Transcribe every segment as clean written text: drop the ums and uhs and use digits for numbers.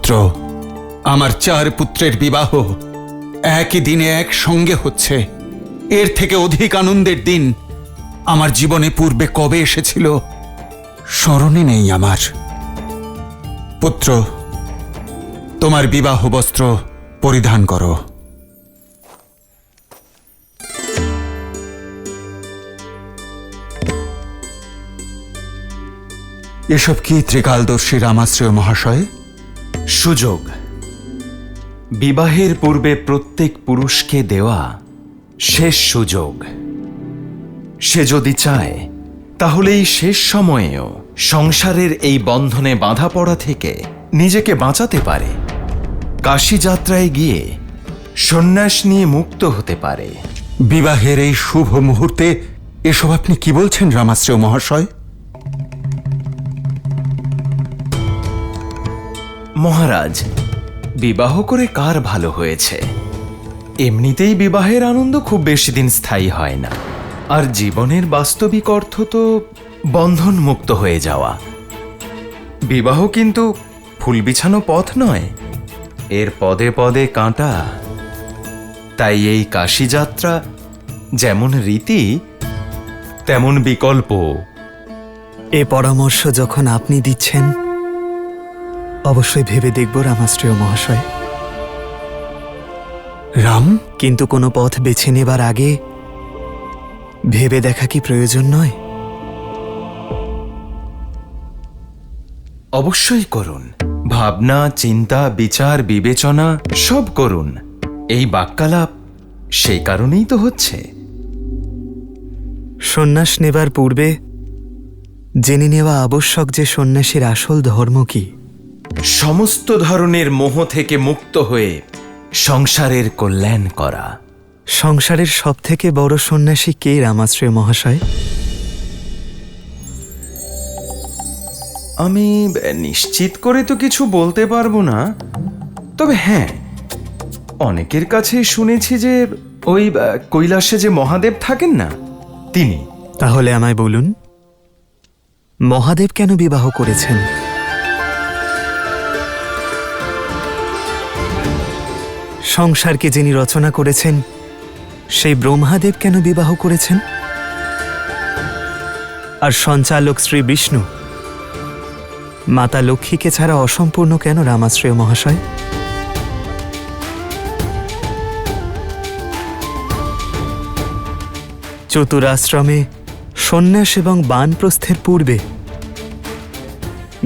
পুত্র, আমার 4 পুত্রের বিবাহ একই দিনে একসঙ্গে হচ্ছে। এর থেকে অধিক আনন্দের দিন আমার জীবনে পূর্বে কবে এসেছিল স্মরণে নেই আমার। পুত্র, তোমার বিবাহ বস্ত্র পরিধান করো। এসব কি ত্রিকালদর্শী রামাশ্রয় মহাশয়? সুযোগ বিবাহের পূর্বে প্রত্যেক পুরুষকে দেওয়া শেষ সুযোগ। সে যদি চায় তাহলে এই শেষ সময়েও সংসারের এই বন্ধনে বাঁধা পড়া থেকে নিজেকে বাঁচাতে পারে। কাশী যাত্রায় গিয়ে সন্ন্যাস নিয়ে মুক্ত হতে পারে। বিবাহের এই শুভ মুহূর্তে এসব আপনি কি বলছেন রামাশ্রয় মহাশয়? মহারাজ, বিবাহ করে কার ভালো হয়েছে? এমনিতেই বিবাহের আনন্দ খুব বেশি দিন স্থায়ী হয় না, আর জীবনের বাস্তবিক অর্থ তো বন্ধন মুক্ত হয়ে যাওয়া। বিবাহ কিন্তু ফুল বিছানো পথ নয়, এর পদে পদে কাঁটা। তাই এই কাশী যাত্রা যেমন রীতি তেমন বিকল্প। এ পরামর্শ যখন আপনি দিচ্ছেন, অবশ্যই ভেবে দেখব রামাশ্রয় মহাশয়। রাম, কিন্তু কোনো পথ বেছে নেবার আগে ভেবে দেখা কি প্রয়োজন নয়? অবশ্যই করুন। ভাবনা, চিন্তা, বিচার, বিবেচনা সব করুন। এই বাক্যালাপ সেই কারণেই তো হচ্ছে। সন্ন্যাস নেবার পূর্বে জেনে নেওয়া আবশ্যক যে সন্ন্যাসীর আসল ধর্ম কি। সমস্ত ধরনের মোহ থেকে মুক্ত হয়ে সংসারের কল্যাণ করা। সংসারের সবথেকে বড় সন্ন্যাসী কে রামাশ্রয় মহাশয়? আমি নিশ্চিত করে তো কিছু বলতে পারবো না, তবে হ্যাঁ, অনেকের কাছে শুনেছি যে ওই কৈলাসে যে মহাদেব থাকেন না, তিনি। তাহলে আমায় বলুন, মহাদেব কেন বিবাহ করেছেন? সংসারকে যিনি রচনা করেছেন সেই ব্রহ্মাদেব কেন বিবাহ করেছেন? আর সঞ্চালক শ্রী বিষ্ণু মাতা লক্ষ্মীকে ছাড়া অসম্পূর্ণ কেন রামাশ্রয় মহাশয়? চতুরাশ্রমে সন্ন্যাস এবং বানপ্রস্থের পূর্বে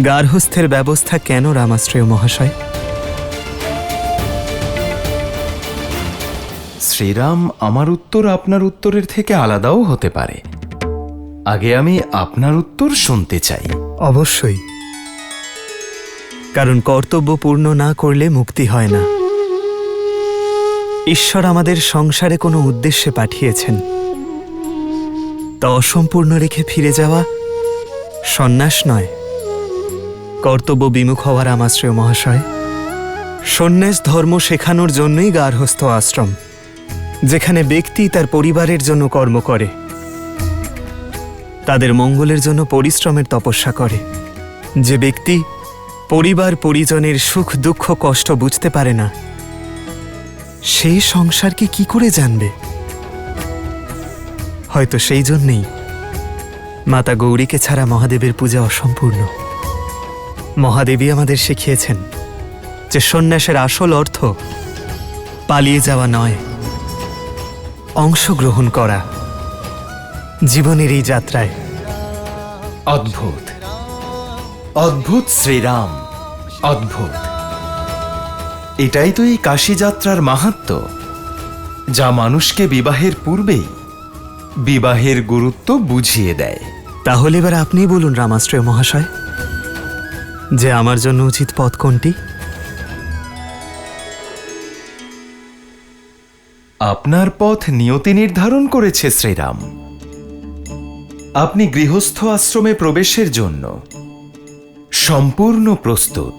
গার্হস্থ্যের ব্যবস্থা কেন রামাশ্রয় মহাশয়? শ্রীরাম, আমার উত্তর আপনার উত্তরের থেকে আলাদাও হতে পারে। আগে আমি আপনার উত্তর শুনতে চাই। অবশ্যই, কারণ কর্তব্য পূর্ণ না করলে মুক্তি হয় না। ঈশ্বর আমাদের সংসারে কোনো উদ্দেশ্যে পাঠিয়েছেন, তা অসম্পূর্ণ রেখে ফিরে যাওয়া সন্ন্যাস নয়, কর্তব্য বিমুখ হওয়ার রামাশ্রয় মহাশয়। সন্ন্যাস ধর্ম শেখানোর জন্যই গার্হস্থ্য আশ্রম, যেখানে ব্যক্তি তার পরিবারের জন্য কর্ম করে, তাদের মঙ্গলের জন্য পরিশ্রমের তপস্যা করে। যে ব্যক্তি পরিবার পরিজনের সুখ দুঃখ কষ্ট বুঝতে পারে না, সে সংসারকে কি করে জানবে? হয়তো সেই জন্যেই মাতা গৌরীকে ছাড়া মহাদেবের পূজা অসম্পূর্ণ। মহাদেবী আমাদের শিখিয়েছেন যে সন্ন্যাসের আসল অর্থ পালিয়ে যাওয়া নয়, অংশগ্রহণ করা জীবনের এই যাত্রায়। অদ্ভুত, অদ্ভুত শ্রীরাম, অদ্ভুত। এটাই তো এই কাশী যাত্রার মাহাত্ম্য, যা মানুষকে বিবাহের পূর্বেই বিবাহের গুরুত্ব বুঝিয়ে দেয়। তাহলে এবার আপনি বলুন রামাশ্রয় মহাশয়, যে আমার জন্য উচিত পথ কোনটি? আপনার পথ নিয়তি নির্ধারণ করেছে শ্রীরাম। আপনি গৃহস্থ আশ্রমে প্রবেশের জন্য সম্পূর্ণ প্রস্তুত।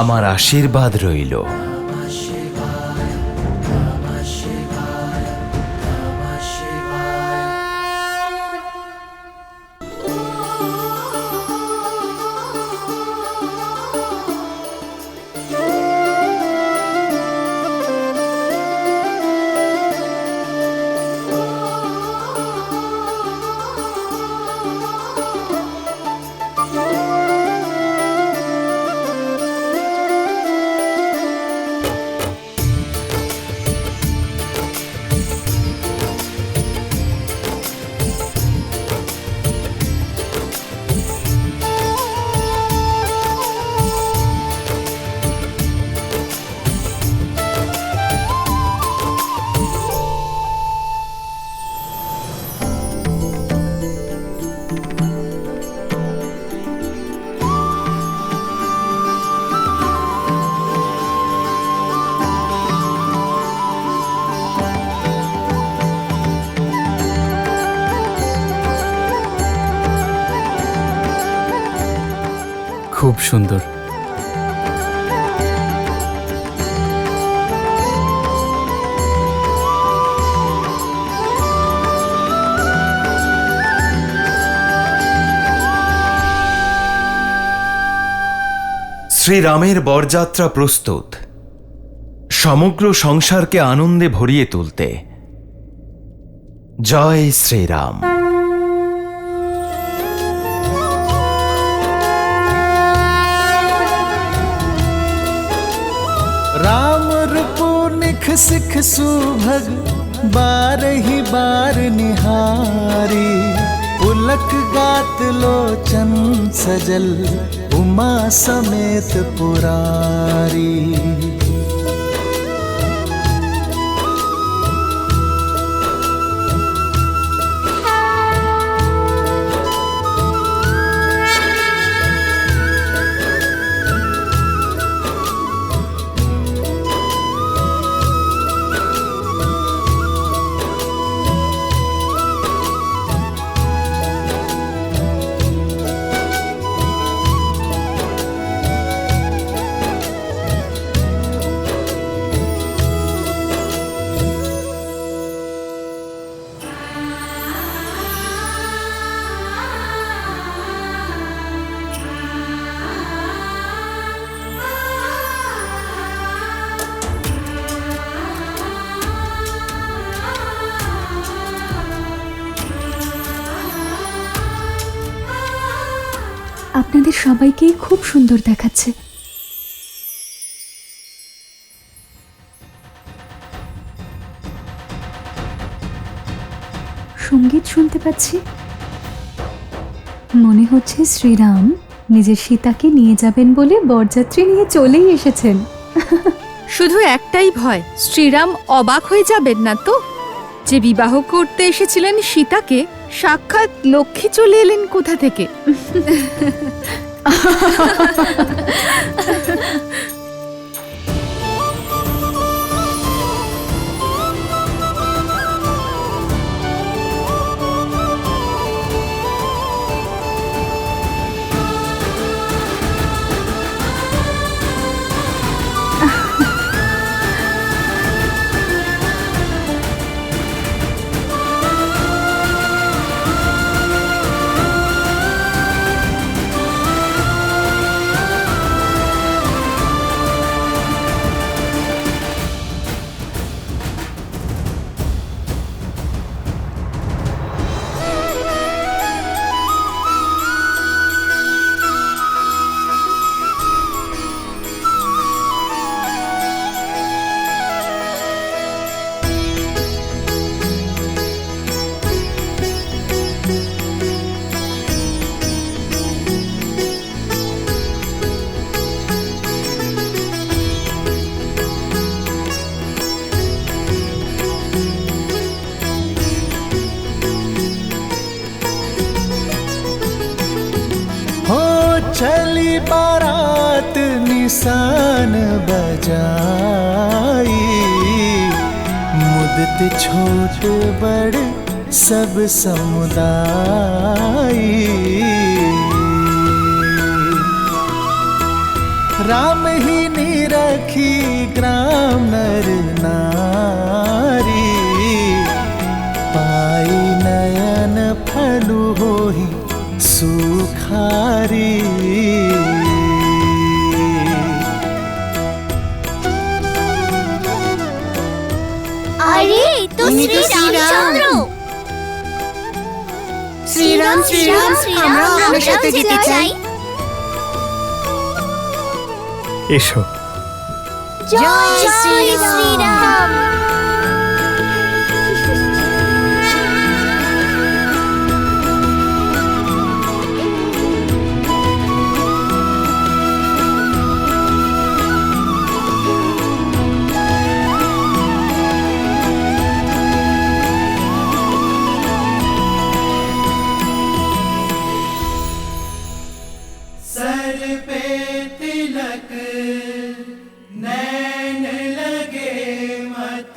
আমার আশীর্বাদ রইল। খুব সুন্দর। শ্রীরামের বরযাত্রা প্রস্তুত, সমগ্র সংসারকে আনন্দে ভরিয়ে তুলতে। জয় শ্রীরাম। राम रूपो निख सिख सुभग बारही बार निहारी, पुलक गात लोचन सजल उमा समेत पुरारी। আপনাদের সবাইকেই খুব সুন্দর দেখাচ্ছে। সঙ্গীত শুনতে পাচ্ছি, মনে হচ্ছে শ্রীরাম নিজের সীতাকে নিয়ে যাবেন বলে বরযাত্রী নিয়ে চলেই এসেছেন। শুধু একটাই ভয়, শ্রীরাম অবাক হয়ে যাবেন না তো যে বিবাহ করতে এসেছিলেন সীতাকে, সাক্ষাৎ লক্ষ্মী চলে এলেন কোথা থেকে। चली बारात निशान बजाई, मुदत छोट बड़ सब समुदाय। राम ही निरखी ग्राम नर नारी, पाई नयन फलु होई सुखारी। अरे तो श्रीरामचंद्र, श्रीराम श्रीराम আমরা আপনার সাথে যেতে চাই। এসো। জয় শ্রীরাম। सर पे तिलक नैन लगे मत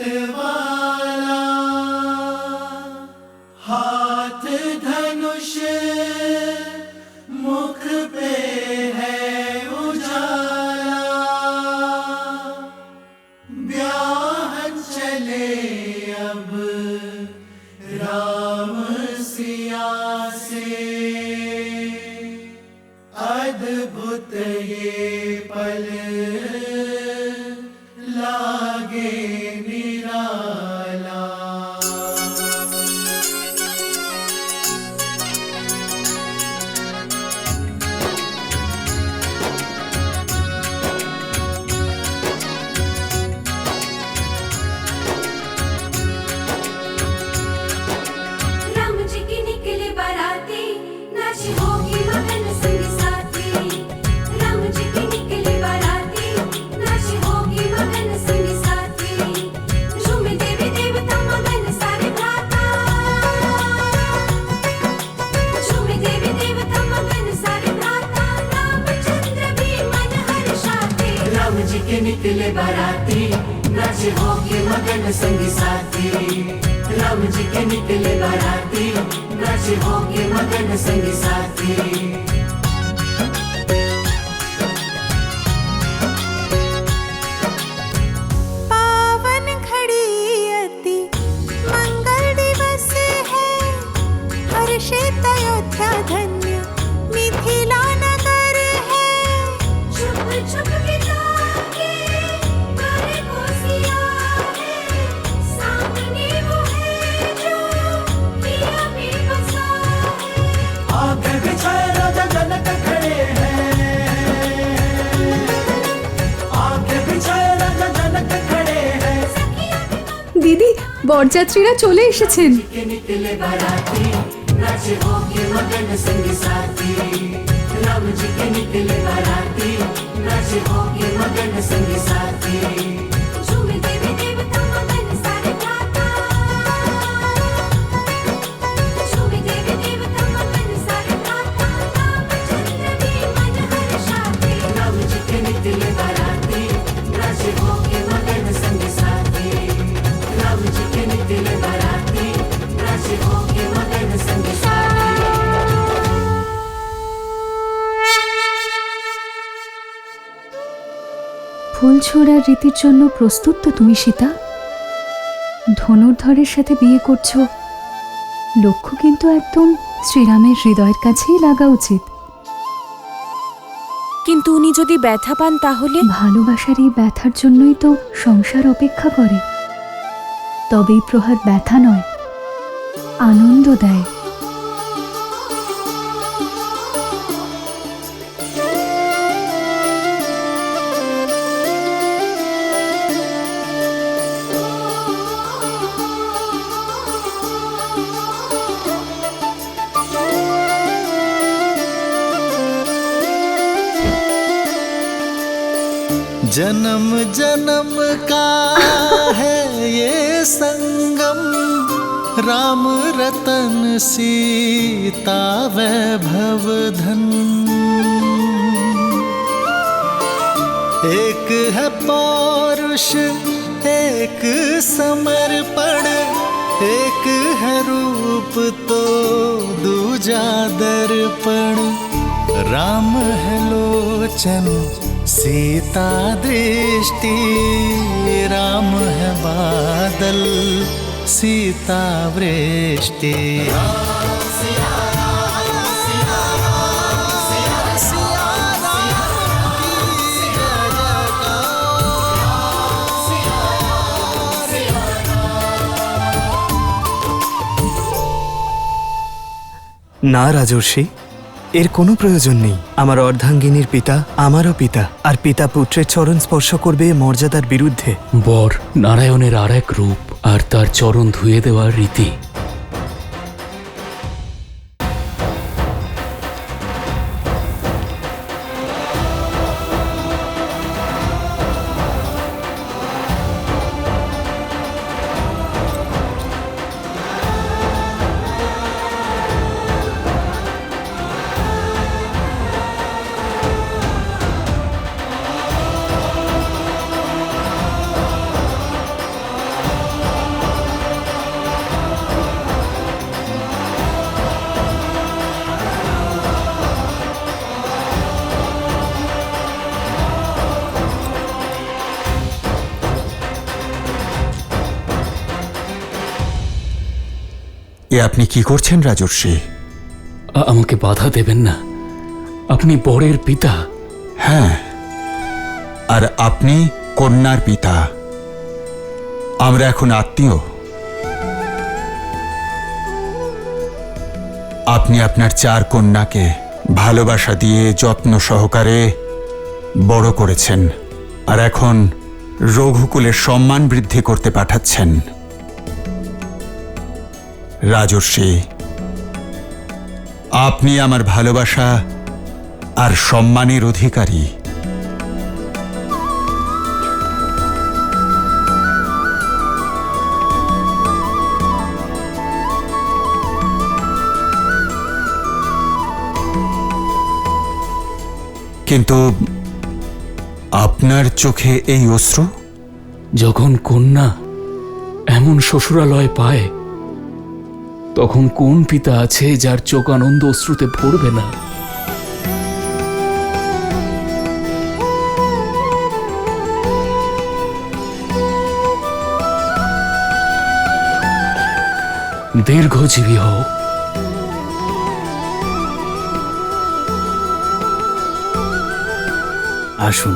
संगी साथी राम जी के निकले बाराती नाचे होके मगन संगी साथी पावन घड़ी अति मंगल दिवस है हर्षित अयोध्या धन्य मिथिला नगर है चुप चुप बिता के करे कोसिया है सामने वो है जो पिया में बसा है आगे बिछाए राजा जनक खड़े हैं आगे बिछाए राजा जनक खड़े हैं দিদি বরযাত্রীরা চলে এসেছেন। के निकले बाराती नाचे होके मगन संगी साथी राम जी के निकले बाराती नाचे होके मगन संगी साथी झूमे देवी देवता मगन सारे गाता झूमे देवी देवता मगन सारे गाता रामचंद्र भी मन हर्षाते राम जी के निकले बाराती नाचे होके मगन संगी साथी राम जी के निकले बाराती नाचे होके मगन संगी साथी ফুল ছোড়ার রীতির জন্য প্রস্তুত তো তুমি সীতা? ধনুর্ধরের সাথে বিয়ে করছো, লক্ষ্য কিন্তু একদম শ্রীরামের হৃদয়ের কাছেই লাগা উচিত। কিন্তু উনি যদি ব্যথা পান তাহলে? ভালোবাসার এই ব্যথার জন্যই তো সংসার অপেক্ষা করে। তবেই প্রহার ব্যথা নয়, আনন্দ দেয়। जन्म जन्म का है ये संगम राम रतन सीता वैभव धन एक है पौरुष एक समर्पण एक है रूप तो दूजा दर्पण राम है लोचन सीता दृष्टि राम है बादल सीता वृष्टि না রাজর্ষি, এর কোনো প্রয়োজন নেই। আমার অর্ধাঙ্গিনীর পিতা আমারও পিতা, আর পিতা পুত্রের চরণ স্পর্শ করবে এ মর্যাদার বিরুদ্ধে। বর নারায়ণের আর এক রূপ, আর তার চরণ ধুয়ে দেওয়ার রীতি। এ আপনি কি করছেন রাজর্ষি? আমাকে বাধা দেবেন না, আপনি বরের পিতা। হ্যাঁ, আর আপনি কন্যার পিতা। আমরা এখন আত্মীয়। আপনি আপনার 4 কন্যাকে ভালোবাসা দিয়ে যত্ন সহকারে বড় করেছেন, আর এখন রঘুকুলের সম্মান বৃদ্ধি করতে পাঠাচ্ছেন। রাজর্ষি, আপনি আমার ভালোবাসা আর সম্মানের অধিকারী। কিন্তু আপনার চোখে এই অশ্রু? যখন কন্যা এমন শ্বশুরালয় পায়, তখন কোন পিতা আছে যার চোখ আনন্দ অশ্রুতে ভরবে না? দীর্ঘজীবী হও। আসুন।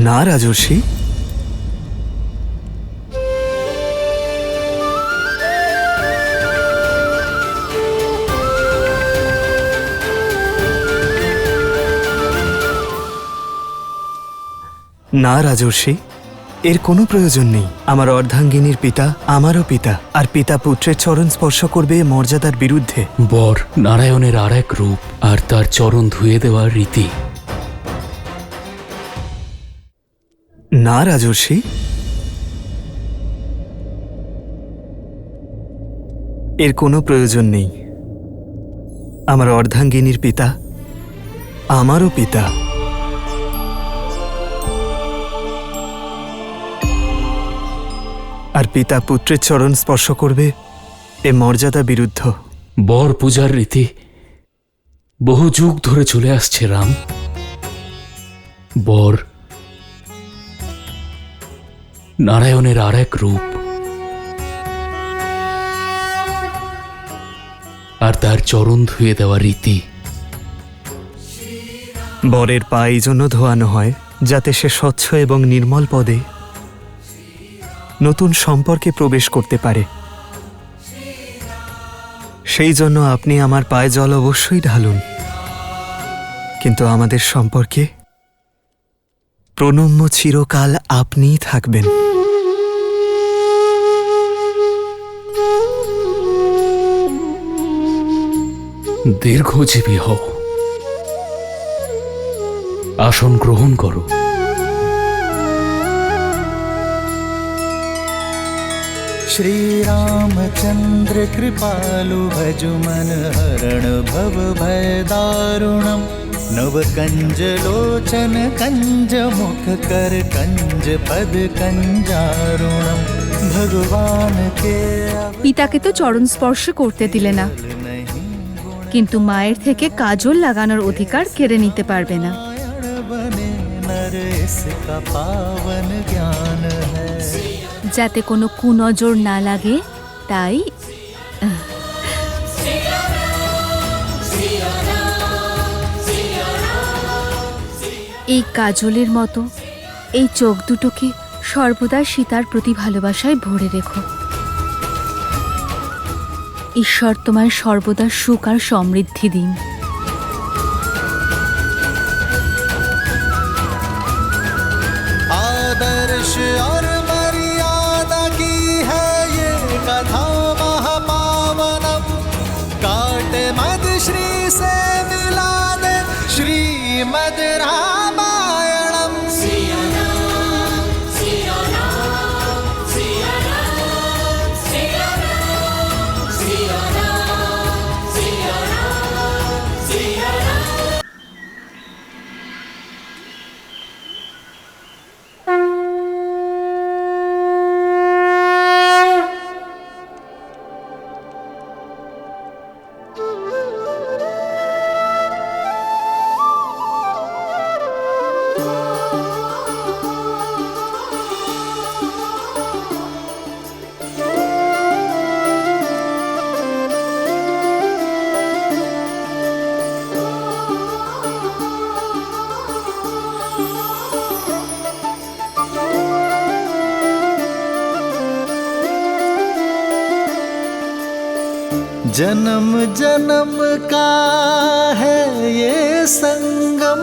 না রাজর্ষি, না রাজর্ষি, এর কোনো প্রয়োজন নেই। আমার অর্ধাঙ্গিনীর পিতা আমারও পিতা, আর পিতা পুত্রের চরণ স্পর্শ করবে এ মর্যাদার বিরুদ্ধে। বর নারায়ণের আর এক রূপ, আর তার চরণ ধুয়ে দেওয়ার রীতি। না রাজর্ষি, এর কোনো প্রয়োজন নেই। আমার অর্ধাঙ্গিনীর পিতা আমারও পিতা। আর পিতা পুত্রের চরণ স্পর্শ করবে এ মর্যাদা বিরুদ্ধ। বর পূজার রীতি বহু যুগ ধরে চলে আসছে রাম। বর নারায়ণের আর এক রূপ, আর তার চরণ ধুয়ে দেওয়া রীতি। বরের পা এই জন্য ধোয়ানো হয় যাতে সে স্বচ্ছ এবং নির্মল পদে নতুন সম্পর্কে প্রবেশ করতে পারে। সেই জন্য আপনি আমার পায়ে জল অবশ্যই ঢালুন, কিন্তু আমাদের সম্পর্কে প্রণম্য চিরকাল আপনিই থাকবেন। দীর্ঘজীবী হও। আসন গ্রহণ করো। श्री रामचंद्र कृपालु भजु मन हरण भव भय दारुणम नव कंज लोचन कंज मुख कर कंज पद कंजारुणम भगवान के পিতাকে তো চরণ স্পর্শ করতে দিলে না, কিন্তু মায়ের থেকে কাজল লাগানোর অধিকার কেড়ে নিতে পারবে না। बने नर इसका पावन ज्ञान है। যাতে কোনো কুনজর না লাগে, তাই এই কাজলের মতো এই চোখ দুটোকে সর্বদা সীতার প্রতি ভালোবাসায় ভরে রেখো। ঈশ্বর তোমায় সর্বদা সুখ আর সমৃদ্ধি দিন। आदर्श और मर्यादा की है ये कथा महापावनम काटे मद श्री से मिला दे श्रीमद रामायणम। जन्म जन्म का है ये संगम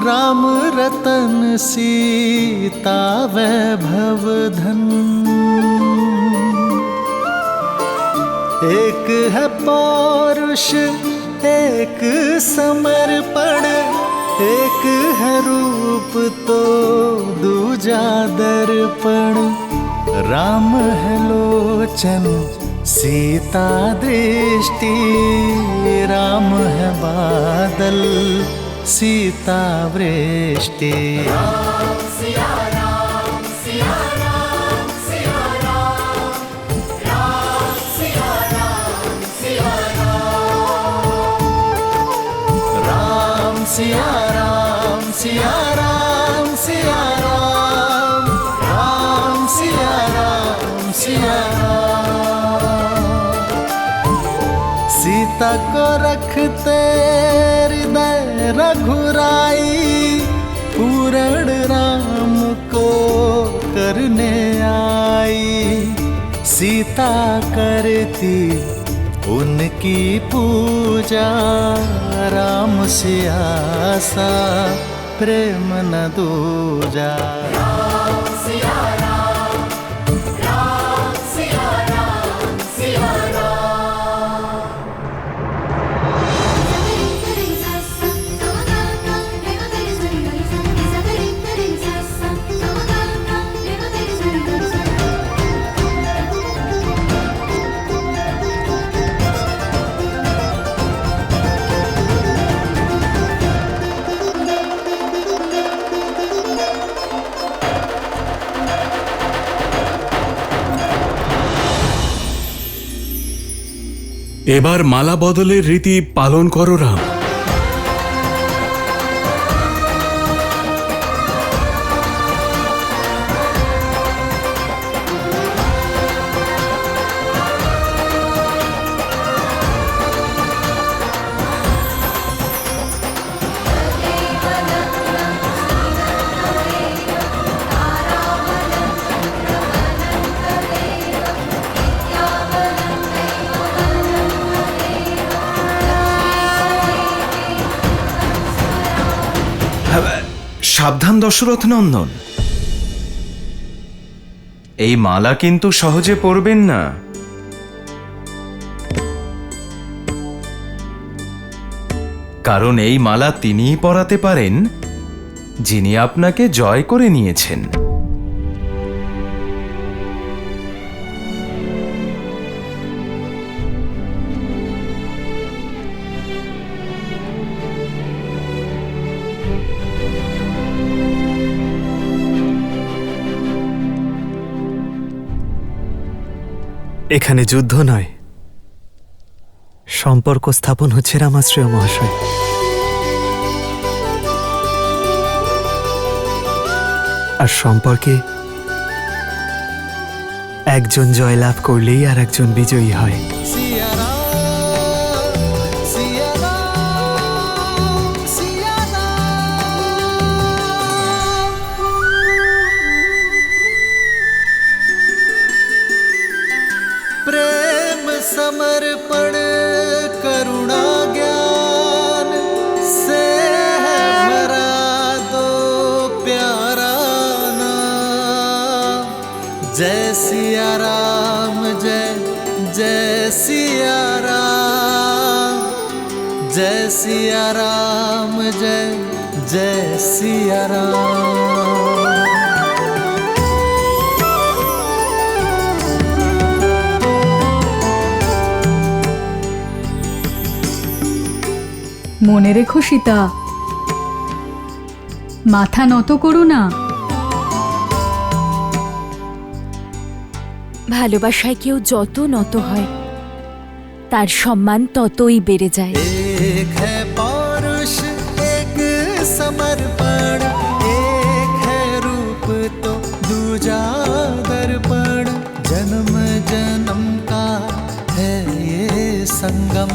राम रतन सीता वैभव धन। एक है पौरुष एक समर्पण एक है रूप तो दूजा दर्पण। राम है लोचन सीता दृष्टि राम है बादल, सीता वृष्टि। सिया राम सिया राम सिया राम, राम सिया राम सिया राम। सीता को रखते हृदय रघुराई, पूर्ण राम को करने आई। सीता करती उनकी पूजा, राम से आसा प्रेम न दूजा। राम सिया राम, राम सिया राम सिया राम। এবার মালা বদলের রীতি পালন করো রাম। সাবধান দশরথ নন্দন, এই মালা কিন্তু সহজে পরবেন না। কারণ এই মালা তিনিই পরাতে পারেন যিনি আপনাকে জয় করে নিয়েছেন। এখানে যুদ্ধ নয়, সম্পর্ক স্থাপন হচ্ছে রামাশ্রয় মহাশয়। আর সম্পর্কে একজন জয়লাভ করলেই আর একজন বিজয়ী হয়। सिया राम, सिया राम, सिया राम। प्रेम समर्पण करुणा ज्ञान से है भरा दो प्यारा नाम। जय सिया राम, जय जय सिया राम, जय सिया राम, जय जय सिया राम। মনে রেখো সীতা, মাথা নত করো না। ভালোবাসায় কেউ যত নত হয় তার সম্মান ততই বেড়ে যায়। एक है पौरुष एक समर्पण, एक है रूप तो दूजा दर्पण। जन्म जन्म का है ये संगम,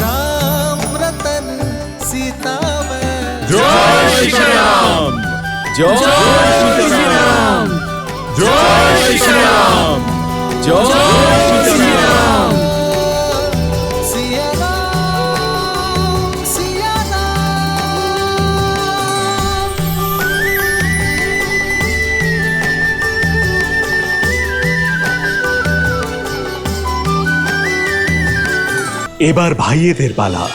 राम रतन सीता में। जय श्री राम, जय श्री राम, जय श्री राम, जय श्री राम। सिया राम, सिया राम। এবার ভাইয়েদের পালা।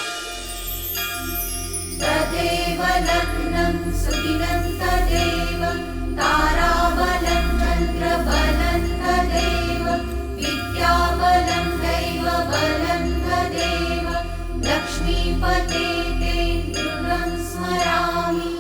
तदेव लग्नं सुदिनं तदेव ताराबलं चन्द्रबलं तदेव विद्याबलं लक्ष्मीपते ते दुर्गं स्मरामि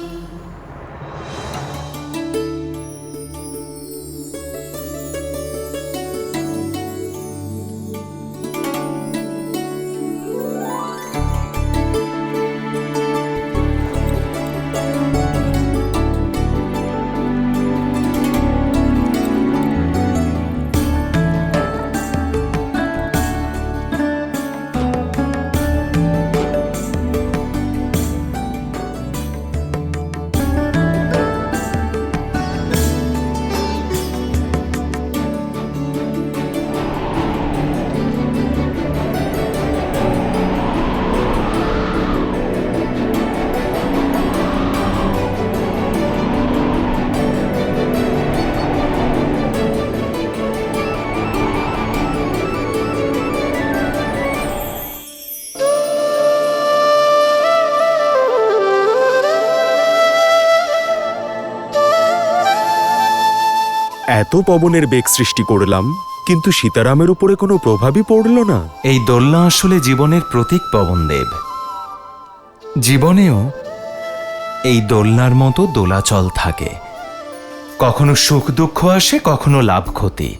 এত পবনের বেগ সৃষ্টি করলাম, কিন্তু সীতারামের উপরে কোনো প্রভাবই পড়ল না। এই দোলনা আসলে জীবনের প্রতীক পবনদেব। জীবনেও এই দোলনার মতো দোলাচল থাকে, কখনো সুখ দুঃখ আসে, কখনো লাভ ক্ষতি।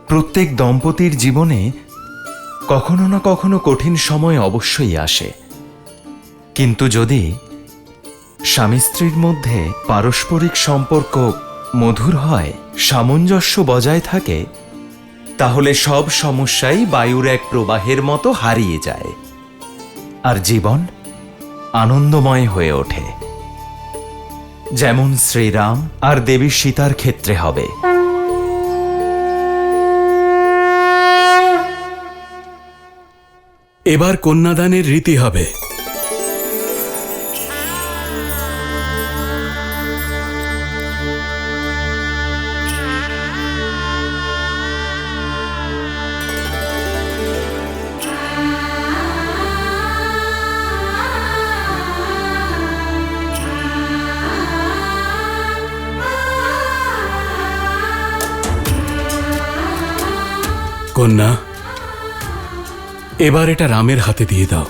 প্রত্যেক দম্পতির জীবনে কখনো না কখনো কঠিন সময় অবশ্যই আসে, কিন্তু যদি স্বামী স্ত্রীর মধ্যে পারস্পরিক সম্পর্ক মধুর হয়, সামঞ্জস্য বজায় থাকে, তাহলে সব সমস্যাই বায়ুর এক প্রবাহের মতো হারিয়ে যায় আর জীবন আনন্দময় হয়ে ওঠে, যেমন শ্রীরাম আর দেবী সীতার ক্ষেত্রে হবে। এবার কন্যাদানের রীতি হবে। কন্যা, এবার এটা রামের হাতে দিয়ে দাও।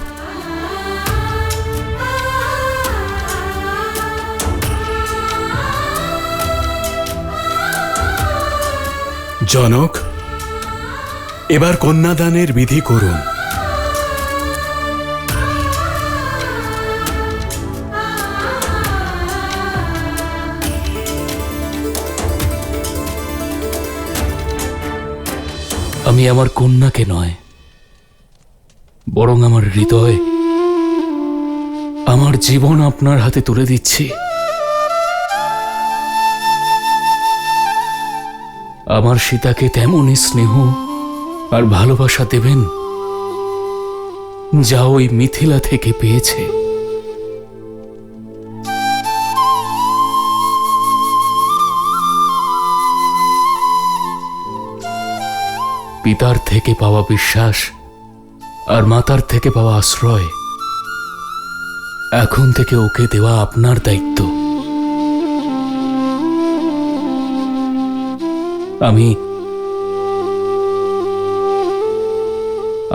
জনক, এবার কন্যাদানের বিধি করুন। আমি আমার কন্যাকে নয়, বরং আমার হৃদয়, আমার জীবন আপনার হাতে তুলে দিচ্ছি। আমার সীতাকে তেমনই স্নেহ আর ভালোবাসা দেবেন যা ওই মিথিলা থেকে পেয়েছে। পিতার থেকে পাওয়া বিশ্বাস আর মাতার থেকে পাওয়া আশ্রয় এখন থেকে ওকে দেওয়া আপনার দায়িত্ব। আমি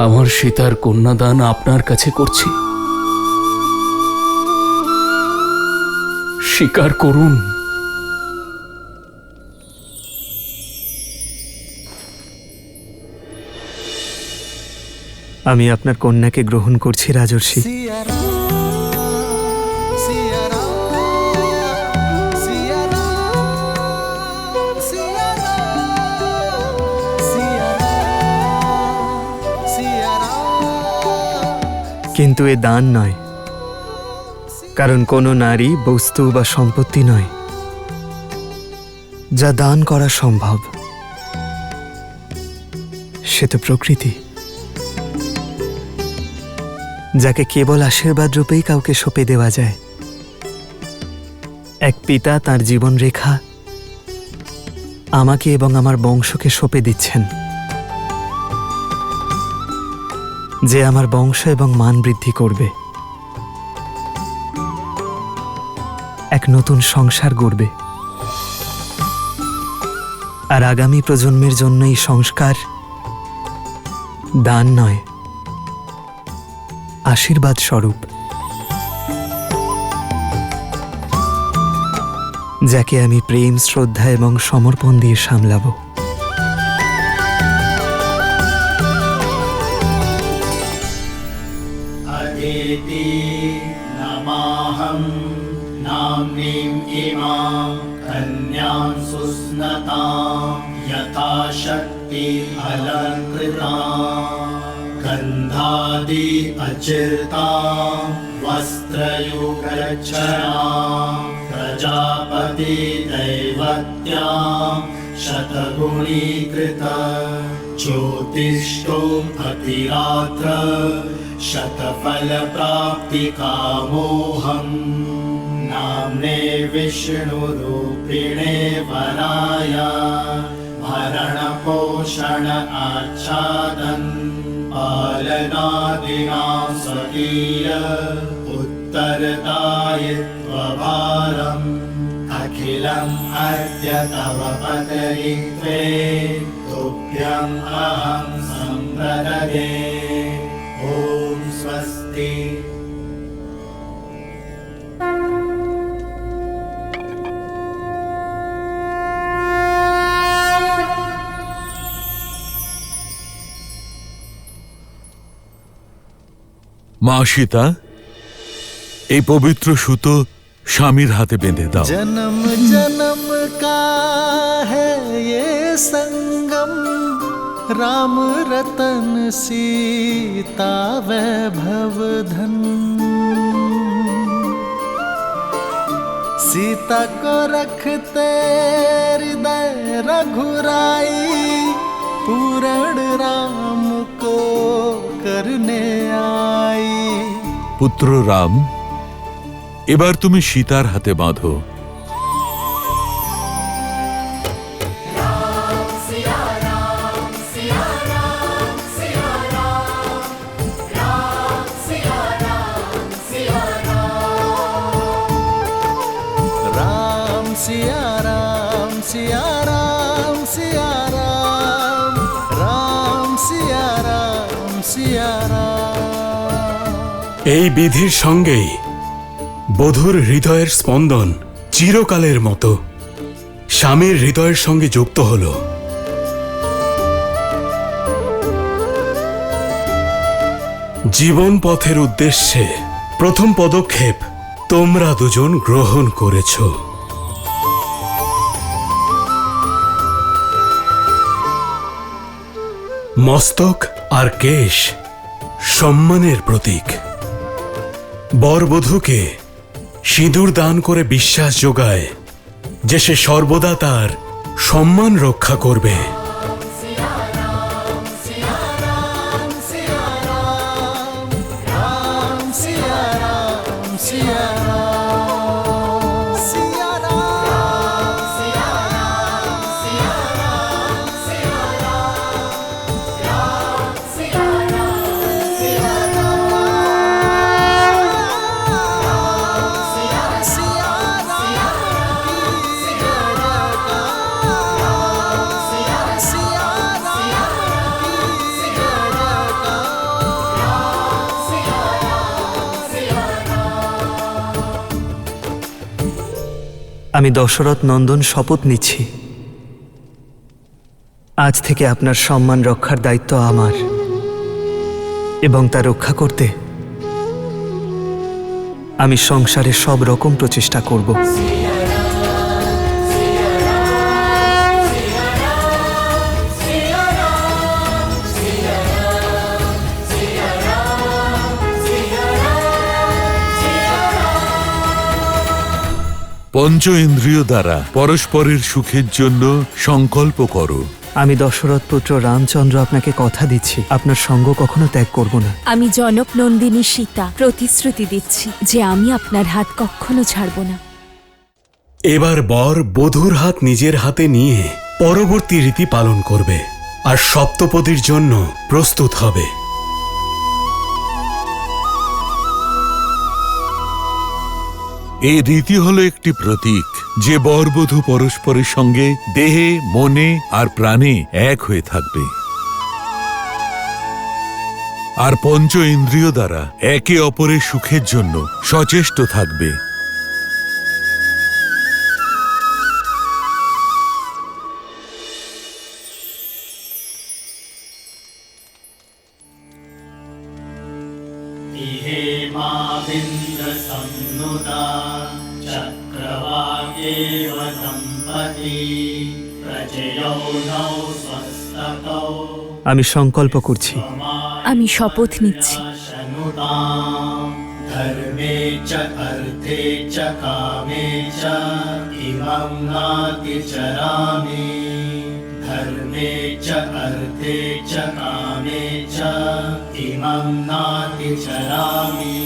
আমার সীতার কন্যাদান আপনার কাছে করছি, স্বীকার করুন। আমি আপনার কন্যাকে গ্রহণ করছি রাজর্ষি। सिया राम, सिया राम, सिया राम, सिया राम, सिया राम, सिया राम। কিন্তু এ দান নয়, কারণ কোনো নারী বস্তু বা সম্পত্তি নয় যা দান করা সম্ভব। সে তো প্রকৃতি, যাকে কেবল আশীর্বাদ রূপেই কাউকে সঁপে দেওয়া যায়। এক পিতা তার জীবন রেখা আমাকে এবং আমার বংশকে সঁপে দিচ্ছেন, যে আমার বংশ এবং মান বৃদ্ধি করবে, এক নতুন সংসার গড়বে। আর আগামী প্রজন্মের জন্য এই সংস্কার দান নয়, আশীর্বাদ স্বরূপ, যাকে আমি প্রেম, শ্রদ্ধা এবং সমর্পণ দিয়ে সামলাবো। अदिति नमाहं नाम्नीम् इमां कन्यां सुस्नतां यथा शक्ति अलङ्कृतां गन्धादि अचिर्तां वस्त्रयुगच्छां प्रजापति दैवत्यां शतगुणीकृत ज्योतिष्ठोम् अतिरात्र शतफलप्राप्तिकामोऽहम् नाम्ने विष्णुरूपिणे वराय भरणपोषण आच्छादन् पालनादिनां स्वकीय उत्तरदायित्वभारम् अखिलम् अद्य तव पदरित्वे तुभ्यम् अहं सम्प्रददे। ॐ स्वस्ति। মা সীতা, এই পবিত্র সুতো স্বামীর হাতে বেঁধে দাও। जन्म जन्म का है ये संगम, राम रतन सीता वैभव धन। सीता को रखते हृदय रघुराई, पूर्ण राम को करने आई। পুত্র রাম, এবার তুমি সীতার হাতে বাঁধো। राम सिया राम सिया राम सिया राम, राम सिया राम सिया राम। এই বিধির সঙ্গেই বধূর হৃদয়ের স্পন্দন চিরকালের মতো স্বামীর হৃদয়ের সঙ্গে যুক্ত হল। জীবন পথের উদ্দেশ্যে প্রথম পদক্ষেপ তোমরা দুজন গ্রহণ করেছ। মস্তক আর কেশ সম্মানের প্রতীক। বরবধূকে সিঁদুর দান করে বিশ্বাস যোগায় যে সে সর্বদা তার সম্মান রক্ষা করবে। আমি দশরথ নন্দন শপথ নিচ্ছি, আজ থেকে আপনার সম্মান রক্ষার দায়িত্ব আমার, এবং তা রক্ষা করতে আমি সংসারে সব রকম প্রচেষ্টা করব। পঞ্চ ইন্দ্রিয় দ্বারা পরস্পরের সুখের জন্য সংকল্প করো। আমি দশরথ পুত্র রামচন্দ্র আপনাকে কথা দিচ্ছি, আপনার সঙ্গ কখনো ত্যাগ করব না। আমি জনক নন্দিনী সীতা প্রতিশ্রুতি দিচ্ছি যে আমি আপনার হাত কখনো ছাড়ব না। এবার বর বধূর হাত নিজের হাতে নিয়ে পরবর্তী রীতি পালন করবে আর সপ্তপদীর জন্য প্রস্তুত হবে। এই রীতি হলো একটি প্রতীক যে বরবধূ পরস্পরের সঙ্গে দেহে, মনে আর প্রাণে এক হয়ে থাকবে। আর পঞ্চ ইন্দ্রিয় দ্বারা একে অপরের সুখের জন্য সচেষ্ট থাকবে। আমি সংকল্প করছি, আমি শপথ নিচ্ছি, धर्मे च अर्थे च कामे च इमं नातिचरामि। धर्मे च अर्थे च कामे च इमं नातिचरामि।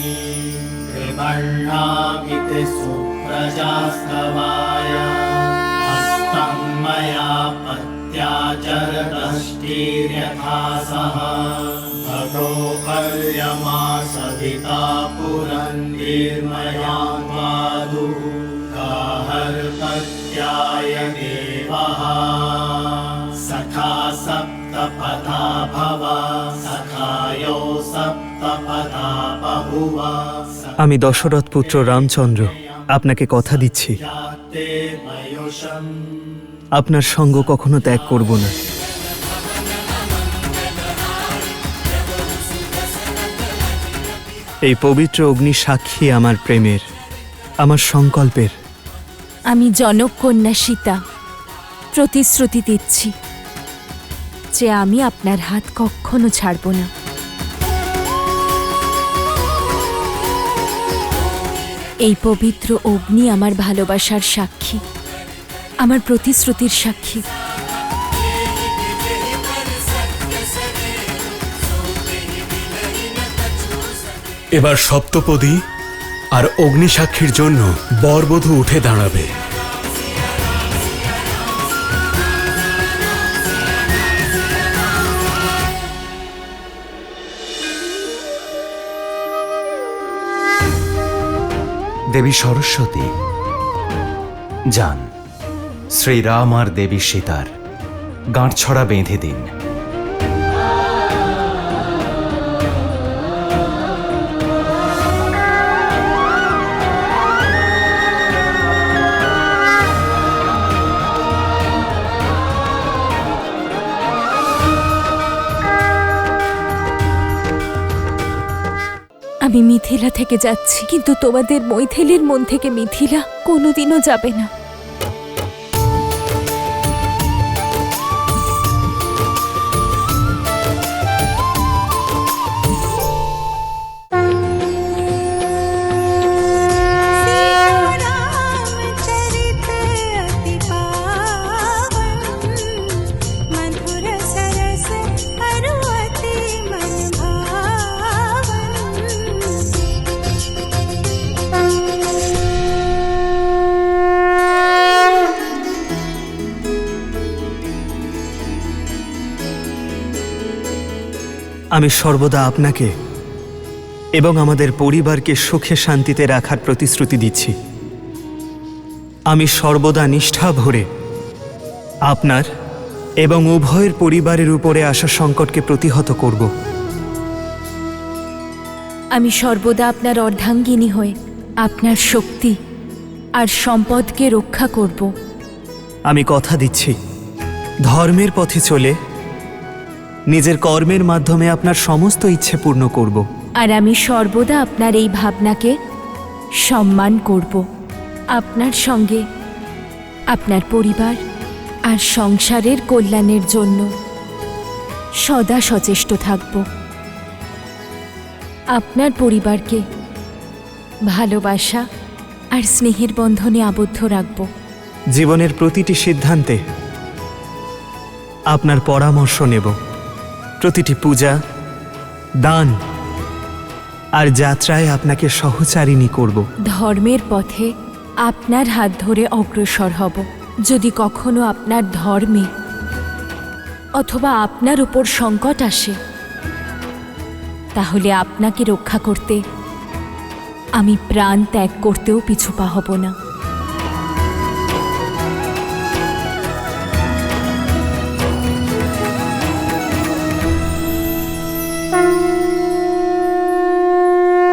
त्रिवर्णामिति सुप्रजास्तवाय हस्तं मया पत्या जरदष्टिर्यथा सह भगो पर्यमा सविता पुरन्निर्मया वादु गाहर्पत्याय देवः सखा सप्तपथा भव सखायो सप्तपथा बहुव। আমি দশরথ পুত্র রামচন্দ্র আপনাকে কথা দিচ্ছি, আপনার সঙ্গ কখনো ত্যাগ করব না। এই পবিত্র অগ্নি সাক্ষী আমার প্রেমের, আমার সংকল্পের। আমি জনক কন্যা সীতা প্রতিশ্রুতি দিচ্ছি যে আমি আপনার হাত কখনো ছাড়ব না। এই পবিত্র অগ্নি আমার ভালোবাসার সাক্ষী, আমার প্রতিশ্রুতির সাক্ষী। এবার সপ্তপদী আর অগ্নিসাক্ষীর জন্য বরবধূ উঠে দাঁড়াবে। দেবী সরস্বতী যান, শ্রীরাম আর দেবী সীতার গাঁটছড়া বেঁধে দিন। আমি মিথিলা থেকে যাচ্ছি, কিন্তু তোমাদের মৈথিলীর মন থেকে মিথিলা কোনোদিনও যাবে না। আমি সর্বদা আপনাকে এবং আমাদের পরিবারকে সুখে শান্তিতে রাখার প্রতিশ্রুতি দিচ্ছি। আমি সর্বদা নিষ্ঠা ভরে আপনার এবং উভয়ের পরিবারের উপরে আসা সংকটকে প্রতিহত করব। আমি সর্বদা আপনার অর্ধাঙ্গিনী হয়ে আপনার শক্তি আর সম্পদকে রক্ষা করব। আমি কথা দিচ্ছি, ধর্মের পথে চলে নিজের কর্মের মাধ্যমে আপনার সমস্ত ইচ্ছে পূর্ণ করব। আর আমি সর্বদা আপনার এই ভাবনাকে সম্মান করব। আপনার সঙ্গে আপনার পরিবার আর সংসারের কল্যাণের জন্য সদা সচেষ্ট থাকব। আপনার পরিবারকে ভালোবাসা আর স্নেহের বন্ধনে আবদ্ধ রাখব। জীবনের প্রতিটি সিদ্ধান্তে আপনার পরামর্শ নেব। প্রতিটি পূজা, দান আর যাত্রায় আপনাকে সহচারিণী করব। ধর্মের পথে আপনার হাত ধরে অগ্রসর হব। যদি কখনো আপনার ধর্মে অথবা আপনার উপর সংকট আসে, তাহলে আপনাকে রক্ষা করতে আমি প্রাণ ত্যাগ করতেও পিছু পা হব না।